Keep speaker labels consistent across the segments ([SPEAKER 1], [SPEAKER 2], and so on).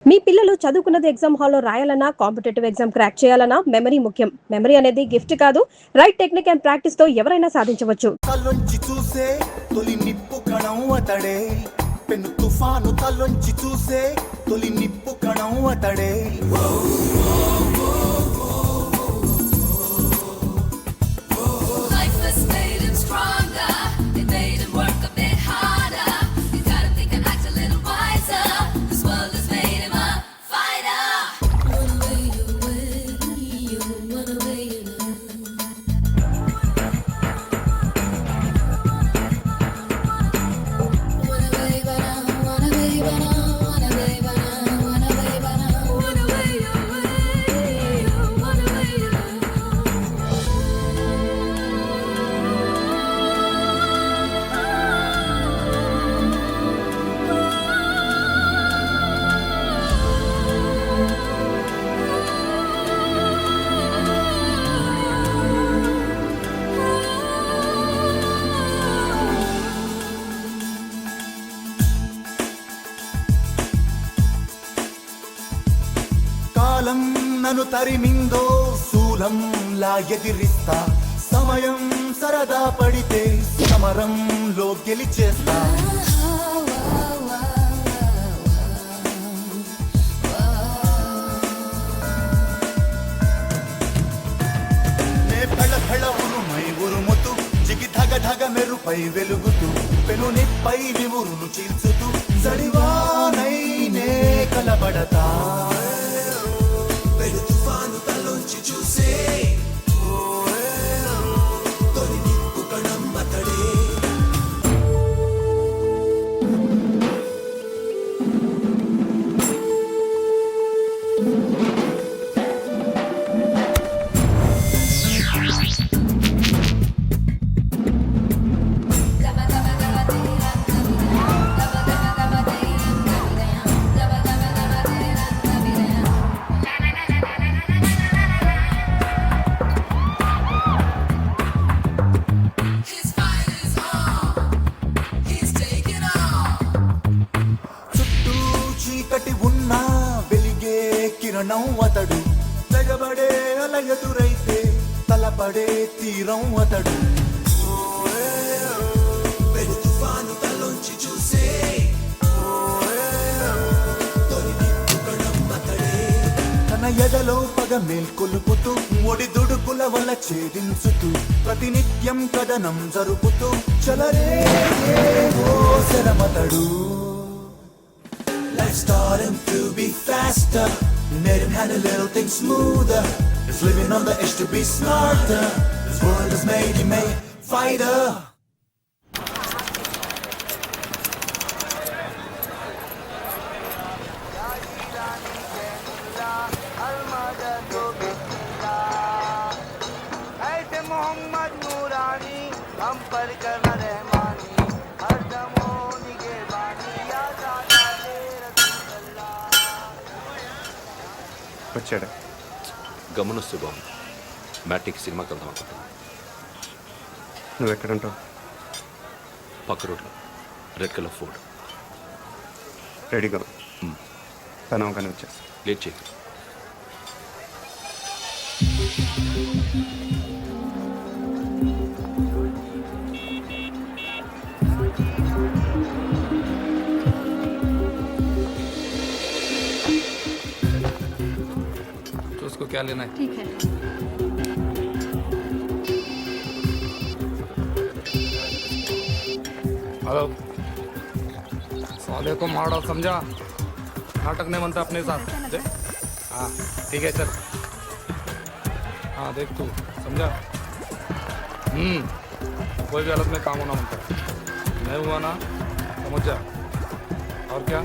[SPEAKER 1] మీ పిల్లలు చదువుకున్నది ఎగ్జామ్ హాల్లో రాయాలన్నా కాంపిటేటివ్ ఎగ్జామ్ క్రాక్ చేయాలన్నా మెమరీ ముఖ్యం. మెమరీ అనేది గిఫ్ట్ కాదు, రైట్ టెక్నిక్ అండ్ ప్రాక్టీస్ తో ఎవరైనా సాధించవచ్చు.
[SPEAKER 2] తలొంచి చూసే తొలి నిప్పు కణం అతడే, పెను తుఫాను తలొంచి చూసే తొలి నిప్పు కణం అతడే. కాలం నన్ను తరిమిందో శూలంలా ఎదిరిస్తా, సమయం సరదా పడితే సమరంలో గెలిచేస్తా. నే ఫెళ ఫెళ ఉరుమై ఉరుముతూ జిగి ధగ ధగ మెరుపై వెలుగుతూ పెను నిప్పై నివురును చీల్చుతూ జడివానై నే కలబడతా. చూసే తొలి నిప్పు కణం అతడే. ఉన్నా వెలిగే కిరణం అతడు, తెగబడే అల ఎదురైతే తలపడే తీరం అతడు. తుఫాను తలొంచి చూసే తన ఎదలో పగ మేల్కొలుపుతూ ఒడిదుడుకుల వల్ల ఛేదించుతూ ప్రతినిత్యం కథనం జరుపుతూ చలరే శరమతడు. Life's taught him to be faster, made him handle little things smoother. He's living on the edge to be smarter. This world has made him a fighter.
[SPEAKER 3] వచ్చాడు
[SPEAKER 4] గమనిస్తూ బాగుంది. మ్యాట్నికి సినిమాకి వెళ్దాం అనుకుంటున్నా.
[SPEAKER 3] నువ్వు ఎక్కడంటావు?
[SPEAKER 4] పక్క రోడ్లో రెడ్ కలర్ ఫోర్డ్.
[SPEAKER 3] రెడీగా పని అవగానే వచ్చేసి
[SPEAKER 4] లేట్ చేయి.
[SPEAKER 5] उसको क्या लेना है?
[SPEAKER 1] ठीक है.
[SPEAKER 5] हेलो, साले को मारो समझा, नाटक नहीं बनता अपने साथ. हाँ ठीक है चल. हाँ देख तू समझा. कोई भी हालत में काम होना बनता है. मैं हुआ ना समझ जा. और क्या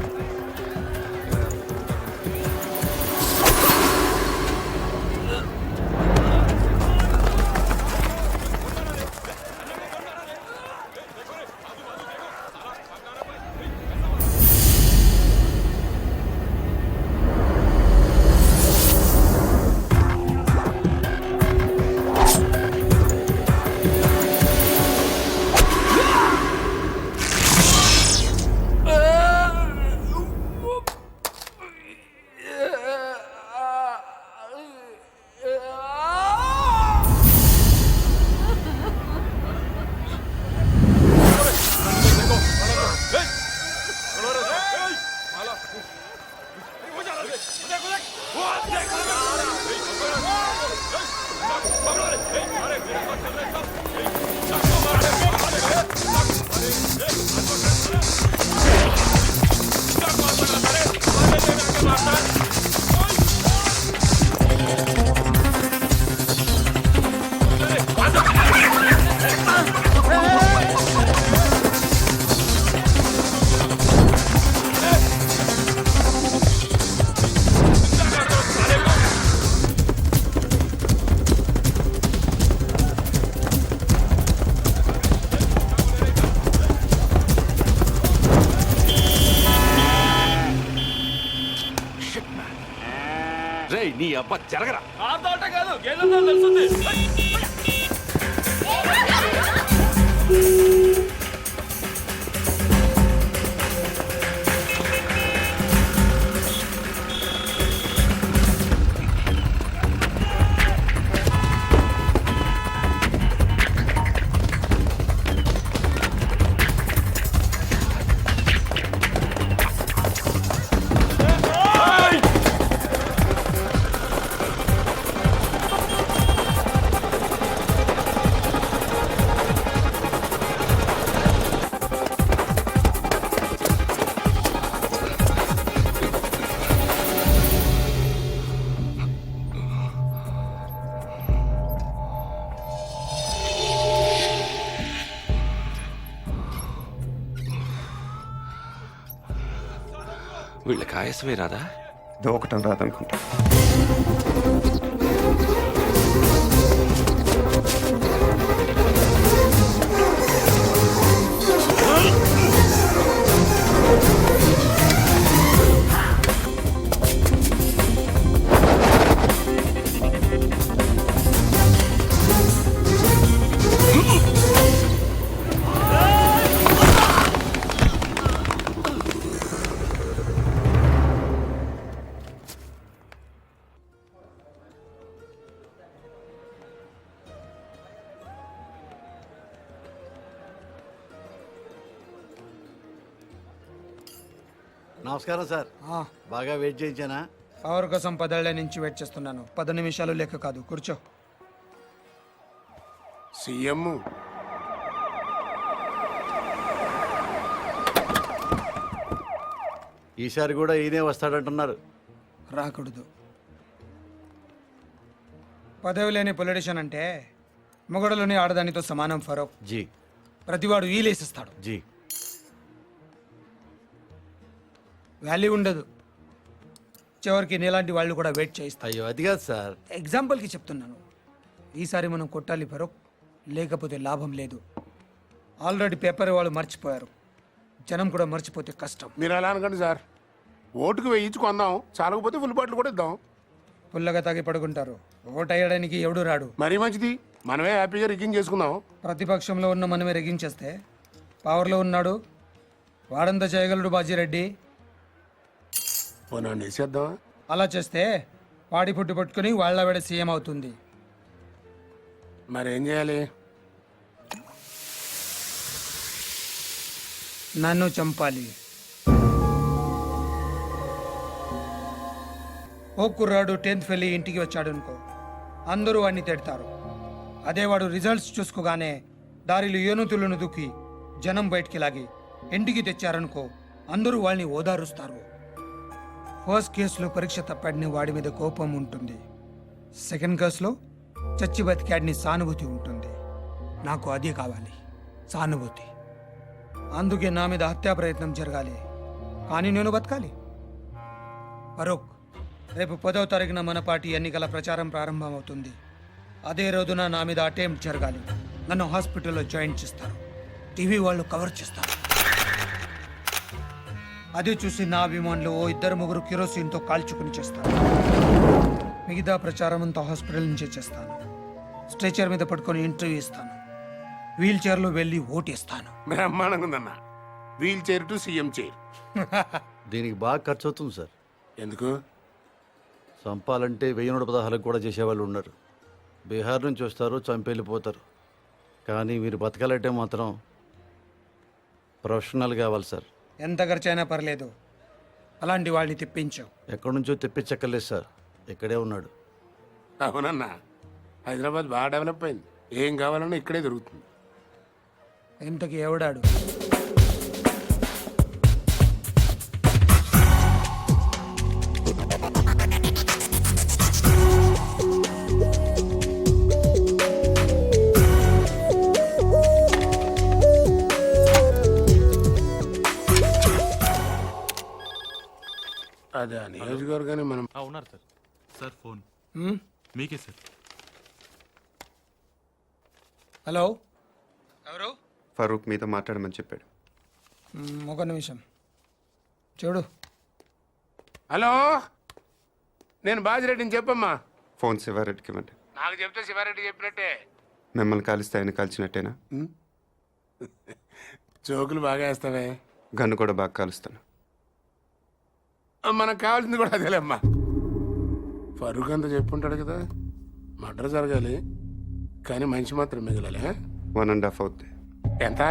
[SPEAKER 4] రేయ్ నీ అబ్బా జరగరా. వీళ్ళకి ఆయాసమే రాదా?
[SPEAKER 3] దూకటం రాదనుకుంటా.
[SPEAKER 6] నమస్కారం సార్. బాగా వెయిట్ చేయించానా?
[SPEAKER 5] పవర్ కోసం 10 ఏళ్ల నుంచి వెయిట్ చేస్తున్నాను. 10 నిమిషాలు లెక్క కాదు. కూర్చో.
[SPEAKER 7] సీఎం
[SPEAKER 6] ఈసారి కూడా ఈయనే వస్తాడంటున్నారు.
[SPEAKER 5] రాకూడదు. పదవి లేని పొలిటీషియన్ అంటే మొగడలోని ఆడదానితో సమానం ఫరూక్.
[SPEAKER 6] జీ
[SPEAKER 5] ప్రతివాడు ఈలేసిస్తాడు.
[SPEAKER 6] జీ
[SPEAKER 5] వాల్యూ ఉండదు. చివరికి నీలాంటి వాళ్ళు కూడా వెయిట్ చేయిస్తారు.
[SPEAKER 6] అయ్యో అది కాదు సార్.
[SPEAKER 5] ఎగ్జాంపుల్కి చెప్తున్నాను. ఈసారి మనం కొట్టాలి ఫరూక్, లేకపోతే లాభం లేదు. ఆల్రెడీ పేపర్ వాళ్ళు మర్చిపోయారు. జనం కూడా మర్చిపోతే కష్టం.
[SPEAKER 7] మీరు అలా అనకండి సార్. ఓటుకు వేయించి కొందాం, చాలకపోతే ఫుల్ బాటిల్ కూడా ఇద్దాం.
[SPEAKER 5] పుల్లగా తాగి పడుకుంటారు. ఓటు వేయడానికి ఎవడు రాడు.
[SPEAKER 7] మరీ మంచిది, మనమే హ్యాపీగా రిగ్గింగ్ చేసుకుందాం.
[SPEAKER 5] ప్రతిపక్షంలో ఉన్న మనమే రెగించేస్తే పవర్లో ఉన్నాడు వాడంతా చేయగలడు బాజీరెడ్డి.
[SPEAKER 7] పోనా వేసేద్దామా?
[SPEAKER 5] అలా చేస్తే వాడి పుట్టి పట్టుకుని వాళ్ళ వేడ సీఎం అవుతుంది.
[SPEAKER 7] మరేం చేయాలి?
[SPEAKER 5] నన్ను చంపాలి. ఓ కుర్రాడు 10th వెళ్ళి ఇంటికి వచ్చాడు అనుకో, అందరూ వాడిని తిడతారు. అదే వాడు రిజల్ట్స్ చూసుకోగానే దారిలో ఏనుతులను దుక్కి జనం బయటికి లాగి ఇంటికి తెచ్చారనుకో, అందరూ వాళ్ళని ఓదారుస్తారు. ఫస్ట్ కేసులో పరీక్ష తప్పాడిని వాడి మీద కోపం ఉంటుంది. సెకండ్ కేసులో చచ్చి బతికాడిని సానుభూతి ఉంటుంది. నాకు అదే కావాలి, సానుభూతి. అందుకే నా మీద హత్యా ప్రయత్నం జరగాలి, కానీ నేను బతకాలి. ఫరూక్, రేపు 10వ తారీఖున మన పార్టీ ఎన్నికల ప్రచారం ప్రారంభమవుతుంది. అదే రోజున నా మీద అటెంప్ట్ జరగాలి. నన్ను హాస్పిటల్లో జాయిన్ చేస్తారు. టీవీ వాళ్ళు కవర్ చేస్తారు. అది చూసి నా అభిమానులు ఓ 2-3 కిరోసిన్తో కాల్చుకుని చేస్తారు. మిగతా ప్రచారం అంతా హాస్పిటల్ నుంచే చేస్తాను. స్ట్రెచర్ మీద పట్టుకొని ఇంటర్వ్యూ ఇస్తాను. వీల్ చైర్లో వెళ్ళి ఓటేస్తాను.
[SPEAKER 7] బ్రహ్మాండంగా ఉందన్న. Wheelchair to CM chair.
[SPEAKER 6] దీనికి బాగా ఖర్చు అవుతుంది సార్.
[SPEAKER 7] ఎందుకు?
[SPEAKER 6] చంపాలంటే 1116 కూడా చేసేవాళ్ళు ఉన్నారు. బీహార్ నుంచి వస్తారు, చంపేళ్ళిపోతారు. కానీ మీరు బతకాలంటే మాత్రం ప్రొఫెషనల్ కావాలి సార్.
[SPEAKER 5] ఎంత ఖర్చైనా పర్లేదు, అలాంటి వాళ్ళని తెప్పించావు.
[SPEAKER 6] ఎక్కడి నుంచో తెప్పించక్కర్లేదు సార్, ఇక్కడే ఉన్నాడు.
[SPEAKER 7] అవునన్నా, హైదరాబాద్ బాగా డెవలప్ అయింది. ఏం కావాలన్నా ఇక్కడే దొరుకుతుంది.
[SPEAKER 5] ఇంతకి ఎవడాడు?
[SPEAKER 7] అదే ఆ నియోజకవర్గాన్ని మనం
[SPEAKER 8] ఉన్నారు సార్. సార్ ఫోన్
[SPEAKER 5] హ్మ్?
[SPEAKER 8] మీకే సార్.
[SPEAKER 5] హలో ఎవరు?
[SPEAKER 3] ఫరూక్ మీతో మాట్లాడమని చెప్పాడు.
[SPEAKER 5] ఒక నిమిషం చూడు.
[SPEAKER 7] హలో, నేను బాజిరెడ్డిని చెప్పమ్మా.
[SPEAKER 3] ఫోన్ శివారెడ్డికి ఇవ్వండి.
[SPEAKER 7] నాకు చెప్తే శివారెడ్డి చెప్పినట్టే.
[SPEAKER 3] మిమ్మల్ని కాలిస్తే ఆయన కాల్చినట్టేనా?
[SPEAKER 7] జోకులు బాగా వేస్తావే.
[SPEAKER 3] గన్ను కూడా బాగా కాలుస్తాను.
[SPEAKER 7] మనకు కావాల్సింది కూడా అదేలేమ్మా. ఫరూక్ అంతా చెప్పుంటాడు కదా, మర్డర్ జరగాలి కానీ మనిషి మాత్రం మిగలాలి.
[SPEAKER 3] 1.5 అవుద్ది.
[SPEAKER 7] ఎంత?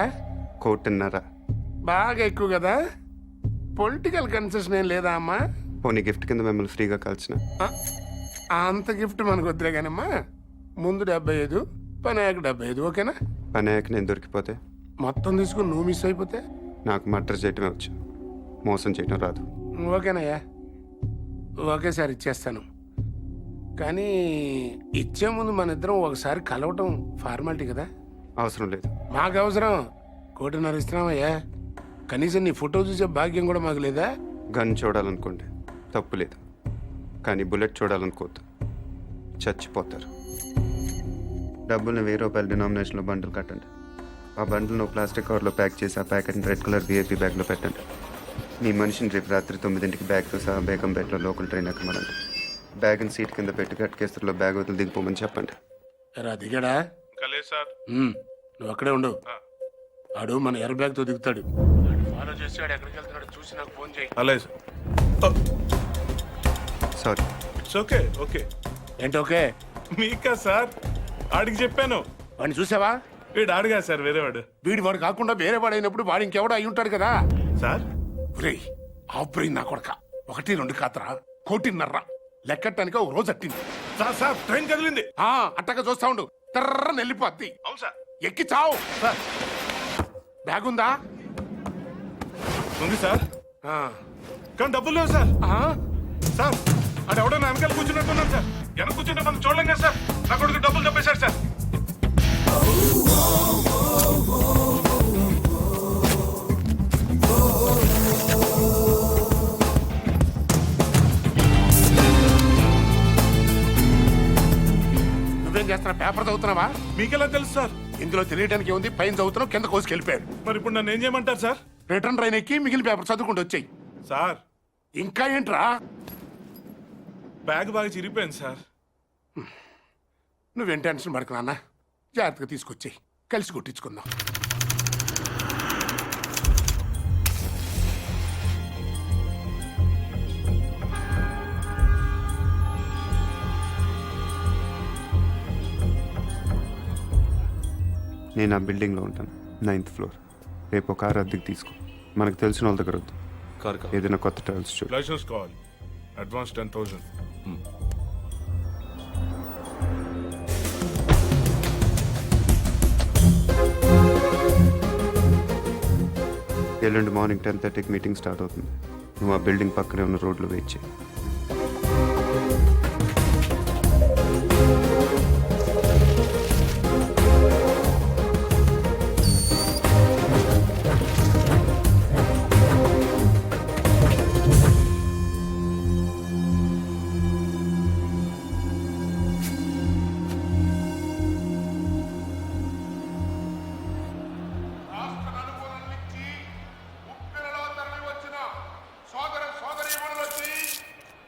[SPEAKER 3] 1.5.
[SPEAKER 7] బాగా ఎక్కువ కదా. పొలిటికల్ కన్సెషన్ ఏం లేదా అమ్మా?
[SPEAKER 3] పోనీ గిఫ్ట్ కింద మిమ్మల్ని ఫ్రీగా కాల్చిన.
[SPEAKER 7] అంత గిఫ్ట్ మనకు వద్దులే కానమ్మా. ముందు 75, పని అయ్యాక 75, ఓకేనా?
[SPEAKER 3] పని అయ్యాక నేను దొరికిపోతే
[SPEAKER 7] మొత్తం తీసుకుని నువ్వు మిస్ అయిపోతే
[SPEAKER 3] నాకు మర్డర్ చేయటమే వచ్చు, మోసం చేయటం రాదు.
[SPEAKER 7] ఓకేనయ్యా, ఒకేసారి ఇచ్చేస్తాను. కానీ ఇచ్చే ముందు మన ఇద్దరం ఒకసారి కలవటం ఫార్మాలిటీ కదా.
[SPEAKER 3] అవసరం లేదు.
[SPEAKER 7] మాకు అవసరం. 1.5 ఇస్తున్నామయ్యా. కనీసం నీ ఫోటో చూసే భాగ్యం కూడా మాకు లేదా?
[SPEAKER 3] గన్ చూడాలనుకోండి, తప్పు లేదు. కానీ బుల్లెట్ చూడాలనుకోవద్దు, చచ్చిపోతారు. డబ్బుల్ని 1000 రూపాయల డినామినేషన్లో బండిల్ కట్టండి. ఆ బండిల్ను ప్లాస్టిక్ కవర్లో ప్యాక్ చేసి ఆ ప్యాకెట్ని రెడ్ కలర్ విఐపీ బ్యాగ్లో పెట్టండి. మీ మనిషిని రేపు రాత్రి 9ంటికి బ్యాగ్తో సహా బేగంపేటలో లోకల్ ట్రైన్ ఎక్కమనండి. బ్యాగ్ని సీట్ కింద పెట్టి గట్కేస్తలో బ్యాగ్ వదిలి దిగిపోమని చెప్పండి.
[SPEAKER 7] దిగాడా? నువ్వు అక్కడే ఉండు. ఆడు మన ఎర్ర బ్యాగ్తో దిగుతాడు. ఫాలో చేసాడు, ఎక్కడికి వెళ్తున్నాడు చూసి నాకు ఫోన్ చేయి.
[SPEAKER 8] అలాగే sir.
[SPEAKER 3] Sorry.
[SPEAKER 8] It's okay. Okay
[SPEAKER 7] ఏంటి ఓకే?
[SPEAKER 8] మీకా సార్? ఆడికి చెప్పాను.
[SPEAKER 7] వాడిని చూసావా?
[SPEAKER 8] వీడు ఆడుగా సార్, వేరేవాడు.
[SPEAKER 7] వీడి వాడు కాకుండా వేరే వాడు అయినప్పుడు వాడు ఇంకెవడో అయి ఉంటాడు కదా
[SPEAKER 8] సార్.
[SPEAKER 7] ఆపరేయి నా కొడక. 1, 2 కాతరా, 1.5 లెక్కటానికి ఒక రోజు అట్టింది.
[SPEAKER 8] సార్ సార్ ట్రైన్ కదిలింది.
[SPEAKER 7] అట్టగా చూస్తా ఉండు, తర్రని వెళ్ళిపోద్ది.
[SPEAKER 8] అవును సార్.
[SPEAKER 7] ఎక్కి చావు. బ్యాగ్ ఉందా?
[SPEAKER 8] ఉంది సార్,
[SPEAKER 7] ఆ.
[SPEAKER 8] కానీ డబ్బులు లేవు సార్.
[SPEAKER 7] ఆ?
[SPEAKER 8] సార్ అది ఎవడో నా వెనకాల కూర్చున్నట్టున్నాను సార్. వెనక కూర్చుంటే మనం చూడలేం కదా సార్. నా కొడుకు డబ్బులు తప్పేశాడు సార్.
[SPEAKER 7] నువ్వేం చేస్తున్నా? పేపర్ చదువుతున్నావా?
[SPEAKER 8] మీకెలా తెలుసు సార్?
[SPEAKER 7] ఇందులో తెలియడానికి ఉంది. పైన చదువుతున్నావు, కింద కోసుకు వెళ్ళిపోయాడు.
[SPEAKER 8] మరి ఇప్పుడు నన్ను ఏం చేయమంటారు సార్?
[SPEAKER 7] రిటర్న్ ట్రైన్ ఎక్కి మిగిలిన పేపర్ చదువుకుంటూ వచ్చాయి.
[SPEAKER 8] సార్
[SPEAKER 7] ఇంకా ఏంట్రా?
[SPEAKER 8] బ్యాగ్ బాగా చిరిగిపోయింది సార్.
[SPEAKER 7] నువ్వేం టెన్షన్ పడకు నాన్న, జాగ్రత్తగా తీసుకొచ్చాయి, కలిసి కొట్టించుకుందాం.
[SPEAKER 3] నేను ఆ బిల్డింగ్లో ఉంటాను, 9th ఫ్లోర్. రేపు ఒక కారు అద్దెకి తీసుకో. మనకు తెలిసిన వాళ్ళ దగ్గర వద్దు.
[SPEAKER 4] కార్ కావాలి.
[SPEAKER 3] ఏదైనా కొత్త ట్రావెల్స్ చూడు.
[SPEAKER 8] లైసెన్స్ కావాలి. అడ్వాన్స్ 10,000.
[SPEAKER 3] ఎల్లుండి మార్నింగ్ 10:30కి మీటింగ్ స్టార్ట్ అవుతుంది. నువ్వు ఆ బిల్డింగ్ పక్కనే ఉన్న రోడ్లో వెయిట్ చేయి.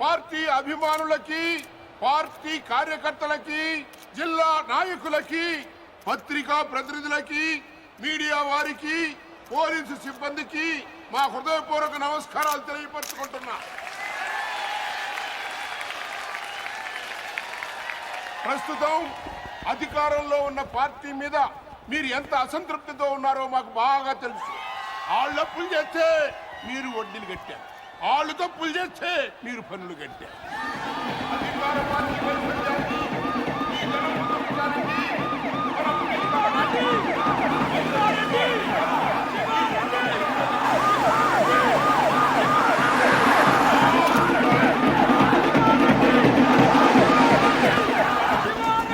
[SPEAKER 7] పార్టీ అభిమానులకి, పార్టీ కార్యకర్తలకి, జిల్లా నాయకులకి, పత్రికా ప్రతినిధులకి, మీడియా వారికి, పోలీసు సిబ్బందికి మా హృదయపూర్వక నమస్కారాలు తెలియపరుచుకుంటున్నా. ప్రస్తుతం అధికారంలో ఉన్న పార్టీ మీద మీరు ఎంత అసంతృప్తితో ఉన్నారో మాకు బాగా తెలుసు. వాళ్ళు అప్పులు చేస్తే మీరు వడ్డీలు కట్టారు, వాళ్ళు తప్పులు చేస్తే మీరు పన్నులు కట్టారు. అధికార పార్టీ వైఫల్యాన్ని, ఈ ధనవంతులకి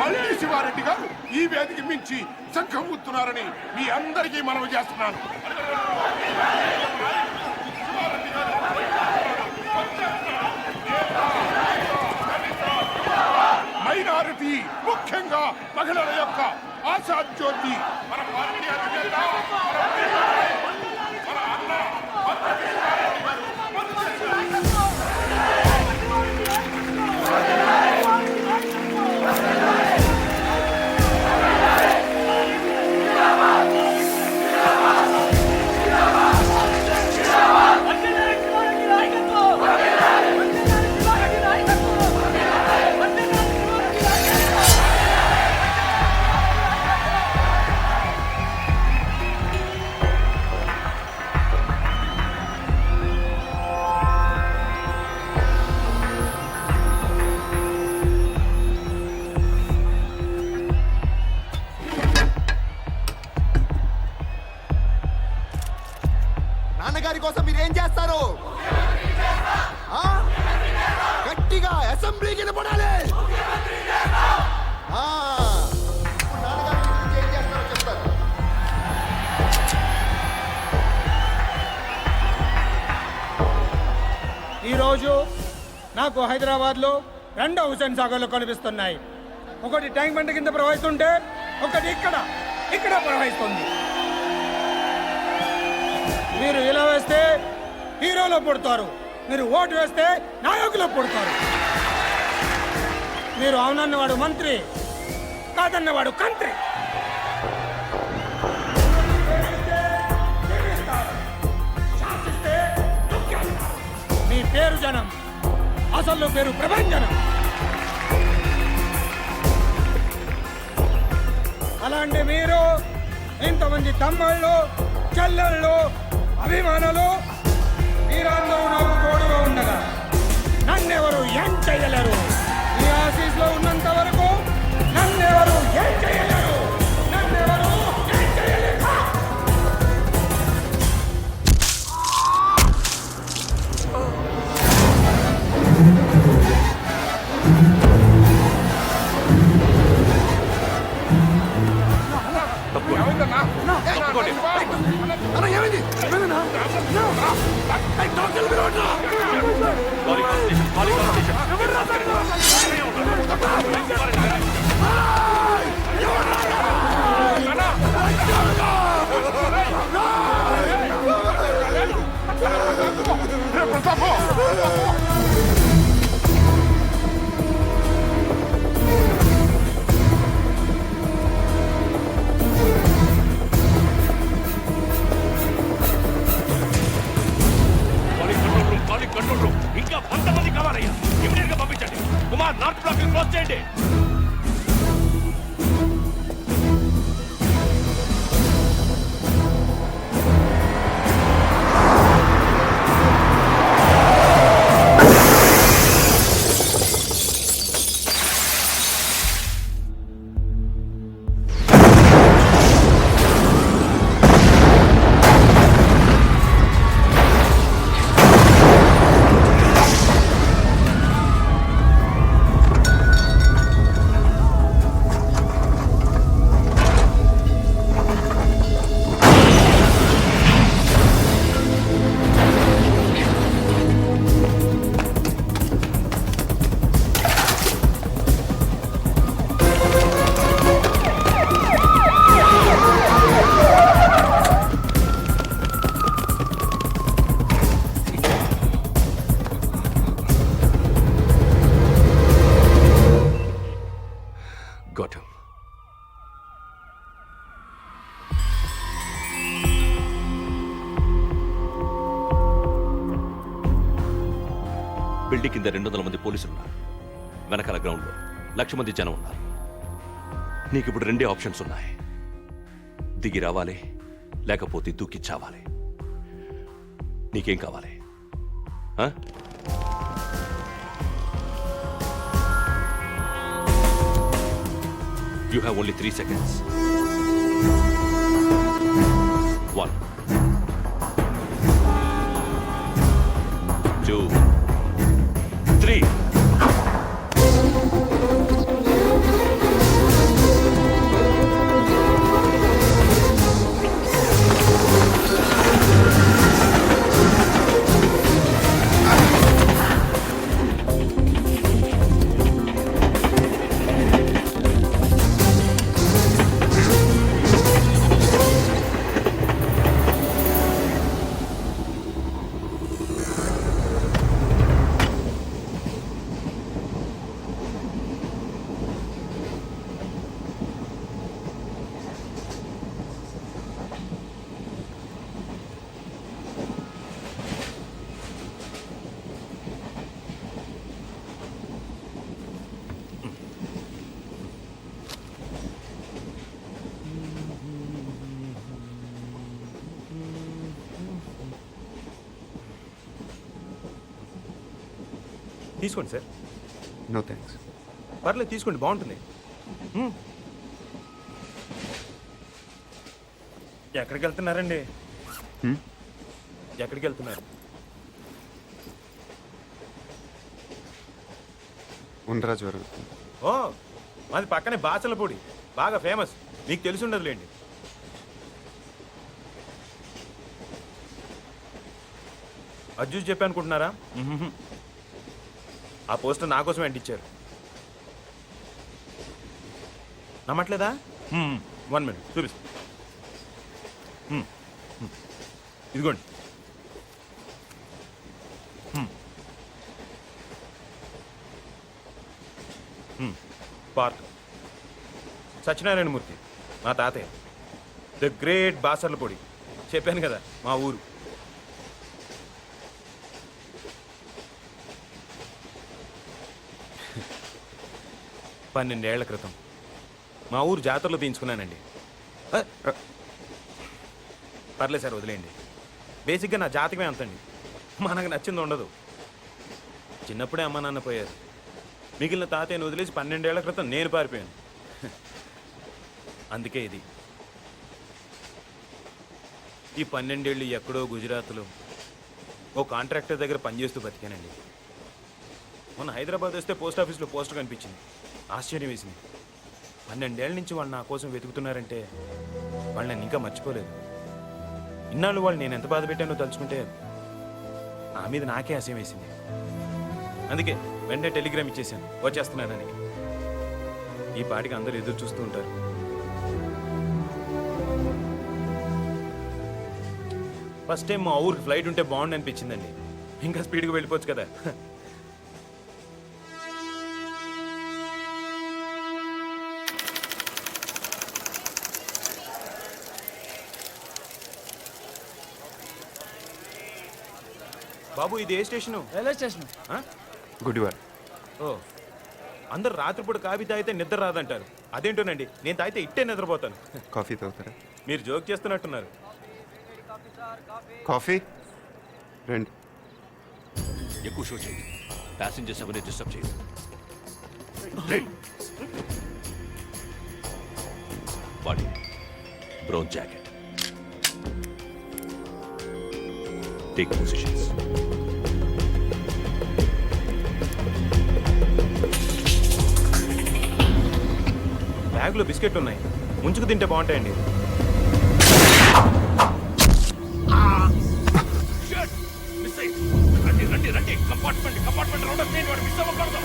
[SPEAKER 7] మళ్ళీ శివారెడ్డి గారు ఈ వేదిక మించి శంఖం ఊతున్నారని మీ అందరికీ మనవి చేస్తున్నాను. ముఖ్యంగా మహిళల యొక్క ఆశా జ్యోతి మన పార్టీ అధినేత మన అన్న
[SPEAKER 9] నాన్నగారి కోసం మీరు ఏం చేస్తారు? ఆ? గట్టిగా అసెంబ్లీకి వినపడాలి. ఆ. ఇప్పుడు నాన్నగారి గురించి ఏం చేస్తారో చెప్తారు.
[SPEAKER 5] ఈరోజు నాకు హైదరాబాద్లో 2 హుసేన్ సాగర్లు కనిపిస్తున్నాయి. ఒకటి ట్యాంక్ బండ్ కింద ప్రవహిస్తుంటే ఒకటి ఇక్కడ ప్రవహిస్తుంది. మీరు ఇలా వేస్తే హీరోలో పుడతారు, మీరు ఓటు వేస్తే నాయకులో పుడతారు. మీరు అవునన్నవాడు మంత్రి, కాదన్నవాడు కంత్రి. శాసిస్తే తొక్కేస్తారు. మీ పేరు జనం, అసలు పేరు ప్రభంజనం. అలాంటి మీరు ఇంతమంది తమ్ముళ్ళు, చెల్లెళ్ళు, అభిమానులు మీరందరూ నాకు తోడుగా ఉండగా నన్నెవరు ఏం చేయలేరు. ఈ ఆఫీస్లో ఉన్నంత వరకు నన్నెవరు ఏం చేయలేరు. నన్నెవరు ఏం చేయలేరు.
[SPEAKER 4] తప్పుకోండి.
[SPEAKER 9] అన్న, ఏమైంది? ఏమైందన్నా? ఏయ్, డాక్టర్లు పిలవండి.
[SPEAKER 4] కంట్రోల్ రూమ్ ఇంకా 100 మంది కావాలయ్యా. ఇమీడియట్ గా పంపించండి. కుమార్, నార్త్ బ్లాక్ క్లోజ్ చేయండి. Got him. బిల్డింగ్ కింద 200 మంది పోలీసులు ఉన్నారు. వెనకాల గ్రౌండ్ లో 1,00,000 మంది జనం ఉన్నారు. నీకు ఇప్పుడు 2 ఆప్షన్స్ ఉన్నాయి. దిగి రావాలి, లేకపోతే దూకి చావాలి. నీకేం కావాలి? You have only 3 seconds. 1, 2, 3.
[SPEAKER 8] తీసుకోండి సార్.
[SPEAKER 3] No thanks.
[SPEAKER 8] పర్లేదు తీసుకోండి, బాగుంటుంది. ఎక్కడికి వెళ్తున్నారండి? ఎక్కడికి వెళ్తున్నారు?
[SPEAKER 3] ఉండరాజవరం.
[SPEAKER 8] ఓ, మాది పక్కనే బాచలపూడి, బాగా ఫేమస్, మీకు తెలిసి ఉండదులేండి. అజ్జూస్ చెప్పి అనుకుంటున్నారా? ఆ పోస్టర్ నా కోసం అంటించారు. నమ్మట్లేదా? 1 మినిట్ చూపిస్తా. ఇదిగోండి. పార్క్ సత్యనారాయణమూర్తి మా తాతయ్య, ద గ్రేట్ బాసర్లపొడి. చెప్పాను కదా మా ఊరు. పన్నెండేళ్ల క్రితం మా ఊరు జాతరలో తీయించుకున్నానండి. పర్లేదు సార్, వదిలేయండి. బేసిక్గా నా జాతకమే అంతండి, మనకు నచ్చింది ఉండదు. చిన్నప్పుడే అమ్మ నాన్న పోయారు, మిగిలిన తాతయ్యను వదిలేసి 12 ఏళ్ల క్రితం నేను పారిపోయాను. అందుకే ఇది. ఈ 12 ఏళ్ళు ఎక్కడో గుజరాత్లో ఓ కాంట్రాక్టర్ దగ్గర పనిచేస్తూ బతికానండి. మొన్న హైదరాబాద్ వస్తే పోస్ట్ ఆఫీస్లో పోస్టర్ కనిపించింది. ఆశ్చర్యం వేసింది. 12 ఏళ్ళ నుంచి వాళ్ళు నా కోసం వెతుకుతున్నారంటే వాళ్ళు నన్ను ఇంకా మర్చిపోలేదు. ఇన్నాళ్ళు వాళ్ళు నేను ఎంత బాధ పెట్టానో తలుచుకుంటే నా మీద నాకే అసహ్యం వేసింది. అందుకే వెంటనే టెలిగ్రామ్ ఇచ్చేసాను వచ్చేస్తున్నానని. ఈ పాటికి అందరూ ఎదురు చూస్తూ ఉంటారు. ఫస్ట్ టైం మా ఊరికి ఫ్లైట్ ఉంటే బాగుండు అనిపించిందండి. ఇంకా స్పీడ్గా వెళ్ళిపోవచ్చు కదా. బాబు, ఇది ఏ స్టేషను?
[SPEAKER 10] Railway station.
[SPEAKER 3] గుడివాడ.
[SPEAKER 8] ఓ, అందరు రాత్రిపూట కాఫీ తాగితే నిద్ర రాదంటారు. అదేంటోనండి, నేను తాగితే ఇట్టే నిద్రపోతాను.
[SPEAKER 3] కాఫీ తాగుతారా?
[SPEAKER 8] మీరు జోక్ చేస్తున్నట్టున్నారు.
[SPEAKER 3] కాఫీ రండి.
[SPEAKER 4] ఎక్కువ షో చేయండి, ప్యాసింజర్స్ ఎవరిని డిస్టర్బ్ చేయండి. Body brown jacket, take positions.
[SPEAKER 8] బ్యాగ్లో బిస్కెట్లు ఉన్నాయి, ముంచుకు తింటే బాగుంటాయండి.
[SPEAKER 4] రండి రండి, కంపార్ట్మెంట్ రౌండ్ అప్ చేయండి, వాడు మిస్ అవ్వకూడదు.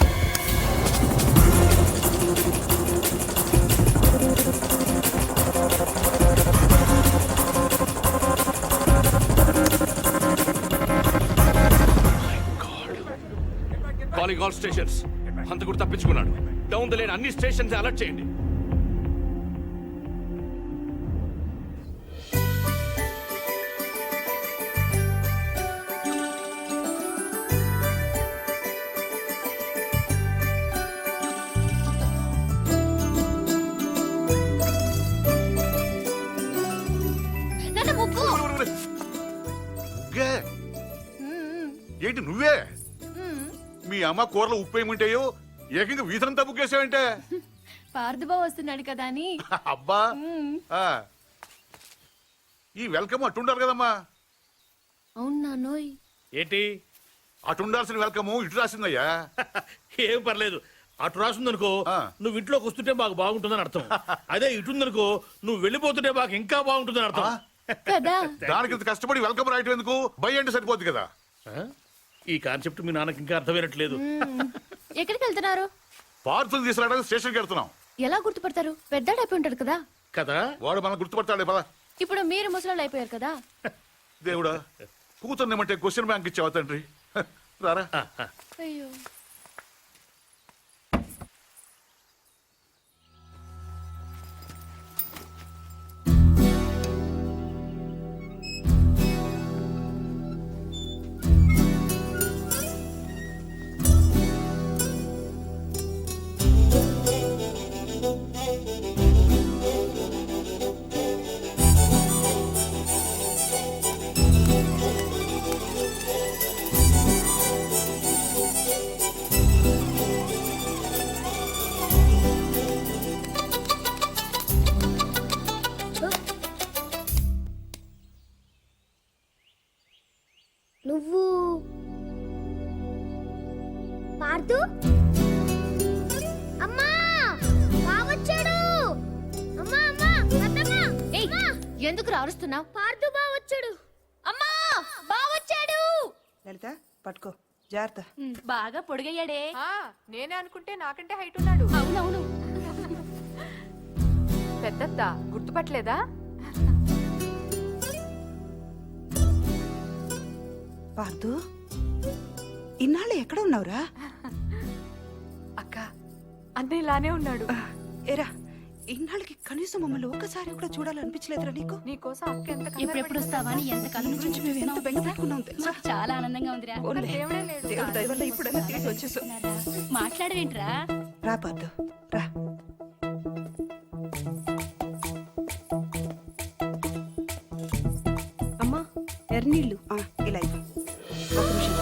[SPEAKER 4] Calling all stations. హంతకుడు తప్పించుకున్నాడు. డౌన్ ద లేన్ అన్ని స్టేషన్స్ అలర్ట్ చేయండి.
[SPEAKER 7] ఏంటి నువ్వే? మీ అమ్మ కూరలో ఉప్పు ఏముంటాయో ఏకంగా వీధనంతా బుక్కేసావంటే.
[SPEAKER 11] పార్థబాబు వస్తున్నాడు కదా అని.
[SPEAKER 7] అబ్బా, ఈ వెల్కమ్ అట్టుండాలి కదమ్మా.
[SPEAKER 11] అవును నాన్నోయ్.
[SPEAKER 10] ఏంటి
[SPEAKER 7] అటుండాల్సిన వెల్కమ్ ఇటు రాసిందయ్యా.
[SPEAKER 10] ఏం పర్లేదు, అటు రాసిందనుకో నువ్వు ఇంట్లోకి వస్తుంటే మాకు బాగుంటుందని అర్థం. అదే ఇటుందనుకో నువ్వు వెళ్ళిపోతుంటే మాకు ఇంకా బాగుంటుందని అర్థం
[SPEAKER 11] కదా.
[SPEAKER 7] దానికి ఇంత కష్టపడి వెల్కమ్ రాయటం ఎందుకు? బై అంటే సరిపోద్ది కదా.
[SPEAKER 10] ఈ కాన్సెప్ట్ మీ నాన్నకి ఇంకా అర్థమైనట్లేదు.
[SPEAKER 11] ఎక్కడికి వెళ్తున్నారు?
[SPEAKER 7] పార్సల్ తీసుకురావడానికి స్టేషన్కి వెళ్తున్నాం.
[SPEAKER 11] ఎలా గుర్తుపడతారు? పెద్దాడు అయిపోయి ఉంటాడు కదా.
[SPEAKER 10] కదా,
[SPEAKER 7] వాడు మనం గుర్తుపడతాడే పద.
[SPEAKER 11] ఇప్పుడు మీరు ముసలాళ్ళు అయిపోయారు కదా.
[SPEAKER 7] దేవుడా, కూతుర్నేమంటే క్వశ్చన్ బ్యాంక్ ఇచ్చావా తండ్రి? రారా.
[SPEAKER 11] అయ్యో.
[SPEAKER 9] అమ్మా బావొచ్చాడు. అమ్మా అమ్మా అత్తమ్మ.
[SPEAKER 11] ఏయ్ ఎందుకు అరుస్తున్నావు?
[SPEAKER 9] పార్థు బావొచ్చాడు.
[SPEAKER 11] అమ్మా బావొచ్చాడు.
[SPEAKER 12] లలిత పట్టుకో జాగ్రత్త.
[SPEAKER 11] బాగా పొడిగయ్యాడే.
[SPEAKER 13] నేనే అనుకుంటే నాకంటే హైట్ ఉన్నాడు.
[SPEAKER 11] అవునవును.
[SPEAKER 13] పెద్దత్త గుర్తుపట్టలేదా?
[SPEAKER 12] పార్థు ఇన్నాళ్ళు ఎక్కడ ఉన్నావురా?
[SPEAKER 13] అక్క అన్న ఇలానే ఉన్నాడు.
[SPEAKER 12] ఏరా ఇన్నాళ్ళకి కనీసం మమ్మల్ని ఒక్కసారి కూడా చూడాలనిపించలేదురా నీకు?
[SPEAKER 13] నీకోసం అక్క ఎంత
[SPEAKER 11] ఎప్పుడెప్పుడు వస్తావా అని ఎంత కళ్ళ నుంచి
[SPEAKER 12] నుంచి మేము ఎంత బెంగ పెట్టుకున్నాం తెలుసా?
[SPEAKER 11] చాలా ఆనందంగా ఉందిరా.
[SPEAKER 12] పోన్లే,
[SPEAKER 13] దేవుడే లేడు.
[SPEAKER 12] దేవుడి దయ వల్ల ఇప్పుడైనా తిరిగి వచ్చేసావు.
[SPEAKER 11] మాట్లాడవేంట్రా?
[SPEAKER 12] రా పార్థు రా.
[SPEAKER 1] అమ్మా ఎర్నీళ్ళు.
[SPEAKER 12] ఇలా ఇవ్వు. ఒక్క నిమిషం.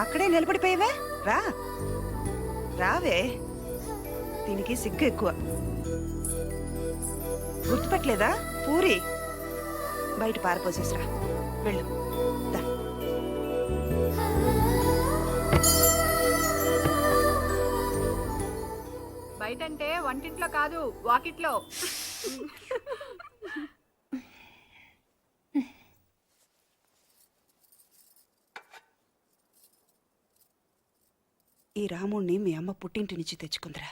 [SPEAKER 12] అక్కడే నిలబడిపోయావే, రా రావే. దీనికి సిగ్గు ఎక్కువ. గుర్తుపట్టలేదా? పూరి బయట పారిపోసేసిరా. వెళ్ళు దా.
[SPEAKER 13] బయటంటే వంటింట్లో కాదు వాకిట్లో.
[SPEAKER 12] ఈ రాముణ్ణి మీ అమ్మ పుట్టింటి నుంచి తెచ్చుకుందిరా.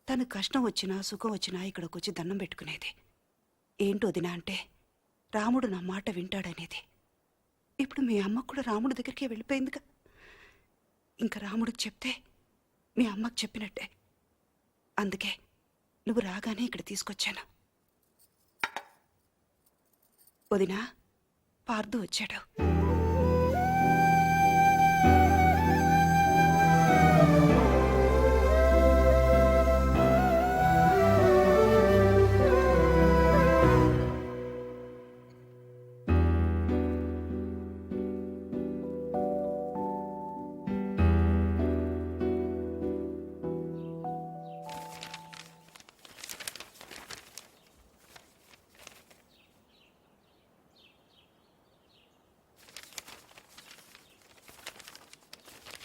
[SPEAKER 12] తను కష్టం వచ్చినా సుఖం వచ్చినా ఇక్కడికి వచ్చి దండం పెట్టుకునేది. ఏంటో వదినా అంటే రాముడు నా మాట వింటాడనేది. ఇప్పుడు మీ అమ్మకు కూడా రాముడి దగ్గరికి వెళ్ళిపోయిందిగా. ఇంకా రాముడికి చెప్తే మీ అమ్మకు చెప్పినట్టే. అందుకే నువ్వు రాగానే ఇక్కడ తీసుకొచ్చాను. వదినా పార్థు వచ్చాడు.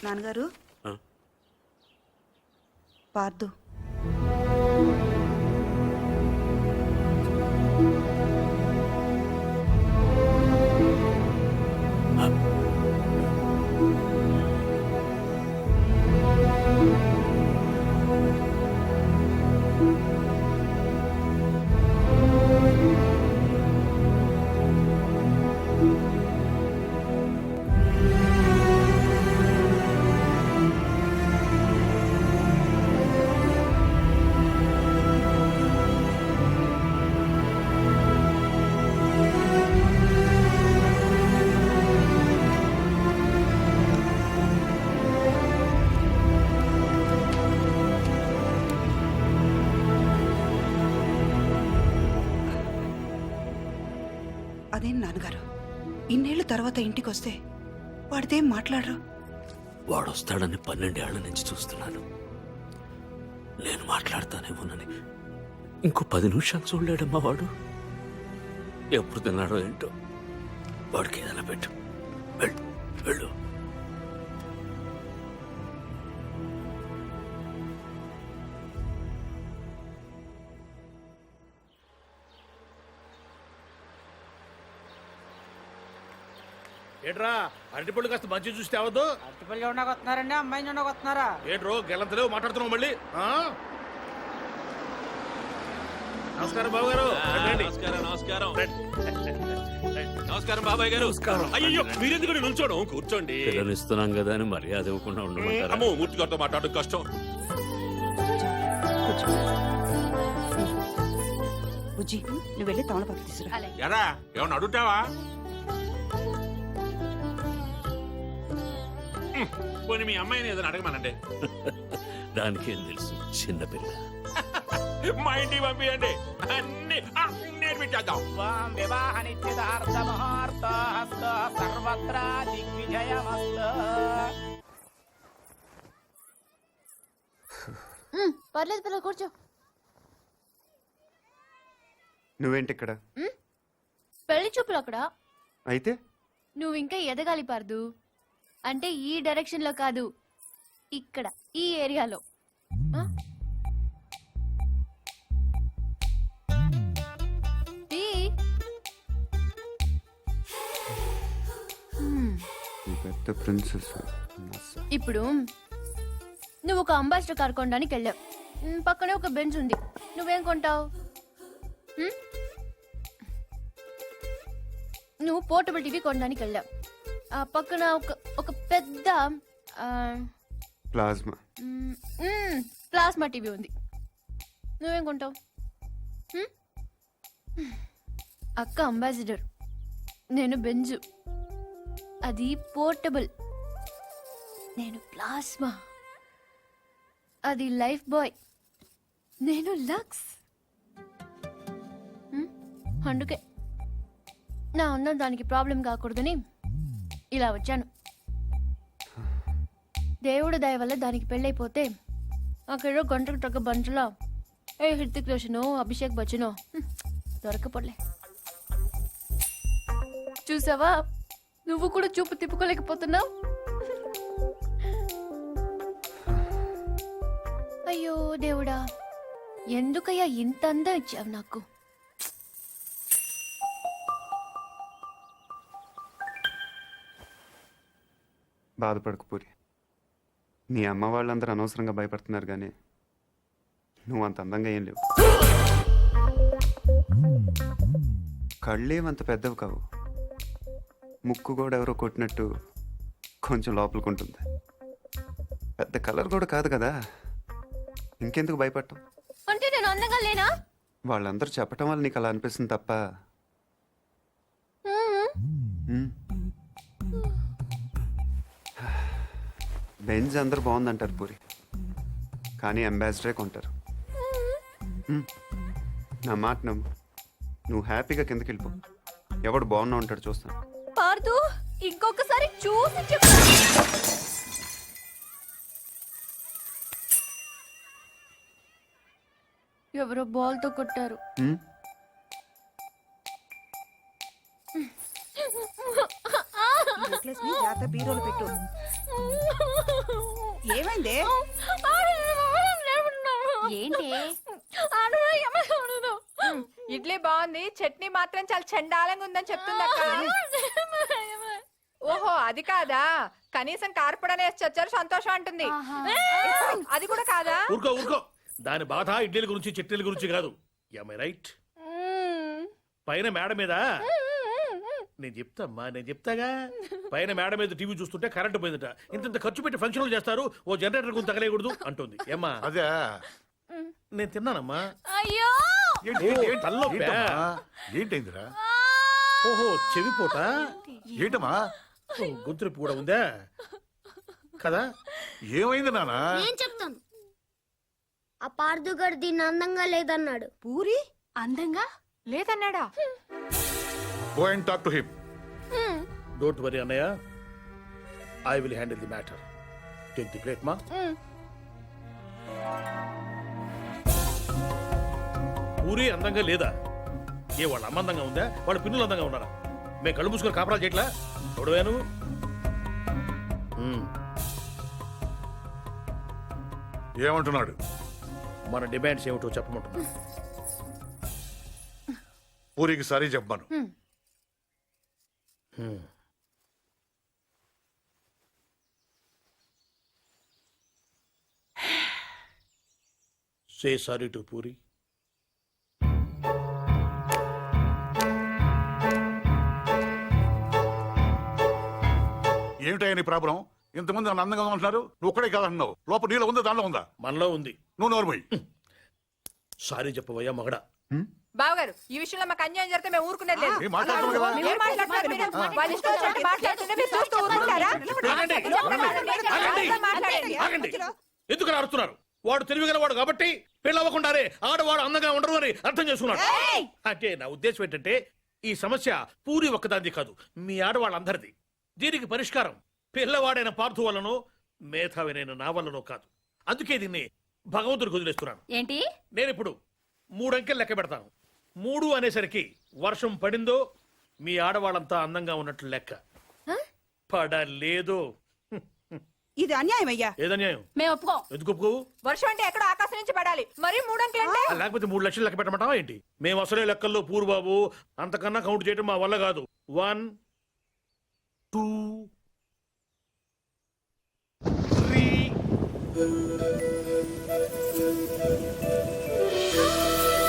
[SPEAKER 12] నాన్నగారు పార్థు. అదేం నాన్నగారు, ఇన్నేళ్ల తర్వాత ఇంటికి వస్తే వాడితేం మాట్లాడరు?
[SPEAKER 4] వాడొస్తాడని 12 ఏళ్ల నుంచి చూస్తున్నాను. నేను మాట్లాడతానేమోనని ఇంకో 10 నిమిషాలు చూడలేడమ్మా వాడు. ఎప్పుడు తిన్నాడో ఏంటో. వాడికి ఏదైనా పెట్టు. వెళ్ళు.
[SPEAKER 10] ఏట్రా అరటిపళ్ళు కాస్త మంచి చూసి తేవద్దు.
[SPEAKER 12] అరటిపల్లి ఉండకు వస్తున్నారండి, అమ్మాయిని ఉండకు వస్తున్నారా?
[SPEAKER 10] ఏట్రో గెలంతలేవు మాట్లాడుతున్నావు మళ్ళీ. నమస్కారం బాబు గారు.
[SPEAKER 4] నమస్కారం బాబాయ్ గారు.
[SPEAKER 10] అయ్యో మీరెందుకు నిల్చోడం? కూర్చోండి.
[SPEAKER 4] పిల్లనిస్తున్నాం కదా అని మర్యాద ఇవ్వకుండా ఉండమంటారా?
[SPEAKER 10] అమ్మో మూర్తి గారితో మాట్లాడడం కష్టం.
[SPEAKER 12] బుజ్జి నువ్వు వెళ్ళి తమలపాకు తీసుకురా.
[SPEAKER 10] ఎరా ఏమన్నా అడుగుతావా? పోనీ మీ అమ్మాయిని ఏదైనా అడగమనండి.
[SPEAKER 4] దానికి ఏం తెలుసు, చిన్నపిల్ల.
[SPEAKER 10] మా ఇంటికి పంపించండి, అన్ని నేర్పించేద్దాం.
[SPEAKER 11] పర్లేదు పిల్లలు కూర్చో.
[SPEAKER 3] నువ్వేంటి ఇక్కడ?
[SPEAKER 11] పెళ్లి చూపులు అక్కడ
[SPEAKER 3] అయితే
[SPEAKER 11] నువ్వు ఇంకా ఎదగాలి పార్దు. అంటే ఈ డైరెక్షన్ లో కాదు, ఇక్కడ ఈ ఏరియాలో. ఆ? ఈ.
[SPEAKER 3] ఈ పెద్ద ప్రిన్సెస్
[SPEAKER 11] ఇప్పుడు నువ్వు ఒక అంబాసిడర్ కార్ కొనడానికి వెళ్ళావు. పక్కనే ఒక బెంచ్ ఉంది. నువ్వేం కొంటావు? నువ్వు పోర్టబుల్ టీవీ కొనడానికి వెళ్ళావు. ఆ పక్కన ఒక పెద్ద
[SPEAKER 3] ప్లాజ్మా.
[SPEAKER 11] ప్లాస్మా టీవీ ఉంది. నువ్వేం కొంటావు? అక్క అంబాసిడర్, నేను బెంజు. అది పోర్టబుల్. నేను ప్లాస్మా. అది లైఫ్ బాయ్. నేను లక్స్. అందుకే నా అందం దానికి ప్రాబ్లం కాకూడదని ఇలా వచ్చాను. దేవుడు దయ వల్ల దానికి పెళ్ళైపోతే అక్కడ గంటకు తగ్గ బంటలో ఏ హృతిక్ రోషనో అభిషేక్ బచ్చనో దొరకపోలే. చూసావా, నువ్వు కూడా చూపు తిప్పుకోలేకపోతున్నావు. అయ్యో దేవుడా, ఎందుకయ్యా ఇంత అందం ఇచ్చావు నాకు?
[SPEAKER 3] బాధపడకు పూరి. నీ అమ్మ వాళ్ళందరూ అనవసరంగా భయపడుతున్నారు, కానీ నువ్వు అంత అందంగా ఏం లేవు. కళ్ళేమంత పెద్దవి కావు. ముక్కు కూడా ఎవరో కొట్టినట్టు కొంచెం లోపలికుంటుంది. పెద్ద కలర్ కూడా కాదు కదా, ఇంకెందుకు భయపడటం?
[SPEAKER 11] అంటే నేను అందంగా లేనా?
[SPEAKER 3] వాళ్ళందరూ చెప్పటం వల్ల నీకు అలా అనిపిస్తుంది తప్ప. బెంజ్ అందరు బాగుందంటారు పూరి, కానీ అంబాసిడరే కొంటారు. నా మాట నమ్ము. నువ్వు హ్యాపీగా కిందకి వెళ్ళిపో. ఎవడు బాగున్నా ఉంటాడు, చూస్తాను.
[SPEAKER 11] పార్దు, ఇంకొకసారి చూసి చెప్పు. ఎవరో బాల్తో కొట్టారు.
[SPEAKER 12] బీరోలు పెట్టు. ఏమైందే?
[SPEAKER 11] ఏంటి?
[SPEAKER 13] ఇడ్లీ బాగుంది, చట్నీ మాత్రం చాలా చండాలంగా ఉందని చెప్తుందక్క. ఓహో, అది కాదా? కనీసం కార్పొడనే వేసి వచ్చారు, సంతోషం అంటుంది. అది కూడా కాదా?
[SPEAKER 10] ఊరుకో ఊరుకో. దాని బాధ ఇడ్లీల గురించి చట్నీల గురించి కాదు. రైట్? పైన మేడ మీద నేను చెప్తామ్మా, నేను చెప్తాగా. పైన మేడ మీద టీవీ చూస్తుంటే కరెంటు పోయిందట. ఇంత ఖర్చు పెట్టి ఫంక్షన్లు చేస్తారు, ఓ జనరేటర్ గురించి తగలేయకూడదు అంటుంది. ఏమ్మా?
[SPEAKER 7] అదే
[SPEAKER 10] నేను తిన్నానమ్మా.
[SPEAKER 11] అయ్యో,
[SPEAKER 7] ఏంటైందిరా?
[SPEAKER 10] ఓహో, చెవిపోట.
[SPEAKER 7] ఏంటమ్మా?
[SPEAKER 10] గొంతులు కూడా ఉందా కదా?
[SPEAKER 7] ఏమైంది నానా?
[SPEAKER 11] నేను చెప్తాను. ఆ పార్దుగాడు దీన్ని అందంగా లేదన్నాడు.
[SPEAKER 12] పూరి
[SPEAKER 13] అందంగా లేదన్నాడా?
[SPEAKER 7] Go and talk to him.
[SPEAKER 10] Don't worry అన్నయ్య, I will handle the matter. Take the plate మా. పూరి అందంగా లేదా? ఏ వాళ్ళ అమ్మ అందంగా ఉందా? వాళ్ళ పిన్నులు అందంగా ఉన్నారా? మేము కళ్ళు మూసుకొని కాపరాలు చేయట్లా? చూడవేను.
[SPEAKER 7] ఏమంటున్నాడు?
[SPEAKER 10] మన డిమాండ్స్ ఏమిటో చెప్పమంటున్నా.
[SPEAKER 7] పూరికి సారీ చెప్పాను.
[SPEAKER 10] Say sorry to puri.
[SPEAKER 7] ఏమిటయ్యా నీ ప్రాబ్లం? ఇంతమంది నన్ను అందంగా ఉంటున్నారు, నువ్వు ఒక్కడే కాదంటున్నావు. లోపల నీలో ఉందా, దానిలో ఉందా?
[SPEAKER 10] మనలో ఉంది.
[SPEAKER 7] నువ్వు నోరుపోయి
[SPEAKER 10] సారీ చెప్పవయ్యా మగడా.
[SPEAKER 13] బావగారు, ఈ విషయంలో మాకు అన్యాయం జరిగితే మేము ఊరుకునేది లేదు.
[SPEAKER 7] ఏం మాట్లాడుతున్నావు కదా?
[SPEAKER 13] ఏం మాట్లాడుతున్నారు మీరు? వాళ్ళ ఇష్టం వచ్చినట్టు మాట్లాడుతుంటే మీరు చూస్తూ ఊరుకుంటారా? మాట్లాడండి.
[SPEAKER 10] ఆగండి. ఎందుకు అరుస్తున్నారు? వాడు తెలివిగలవాడు కాబట్టి పెళ్ళవ్వకుండానే ఆడవాడు అందంగా ఉండరు అని అర్థం చేసుకున్నాడు. అంటే నా ఉద్దేశం ఏంటంటే, ఈ సమస్య పూరి ఒక్కదాంది కాదు, మీ ఆడవాళ్ళందరిది. దీనికి పరిష్కారం పిల్లవాడైన పార్థు వల్లనో మేధావినైన నా వల్లనో కాదు. అందుకే దీన్ని భగవంతుడికి వదిలేస్తున్నాను.
[SPEAKER 11] ఏంటి?
[SPEAKER 10] నేను ఇప్పుడు 3 అంకెలు లెక్క పెడతాను. 3 అనేసరికి వర్షం పడిందో మీ ఆడవాళ్ళంతా అందంగా ఉన్నట్లు లెక్క పడలేదు.
[SPEAKER 12] ఇది అన్యాయం అయ్యా.
[SPEAKER 10] ఏదన్యాయం?
[SPEAKER 11] మేము ఒప్పుకోం.
[SPEAKER 10] ఎందుకు ఒప్పుకోవు?
[SPEAKER 13] వర్షం అంటే ఎక్కడో ఆకాశం నుంచి పడాలి, మరి 3 అంకెలు అంటే
[SPEAKER 10] లేకపోతే 3 లక్షలు లెక్క పెట్టమంటావా ఏంటి? మేము అసలే లెక్కల్లో పూరు బాబు, అంతకన్నా కౌంట్ చేయడం మా వల్ల కాదు. 1 2 3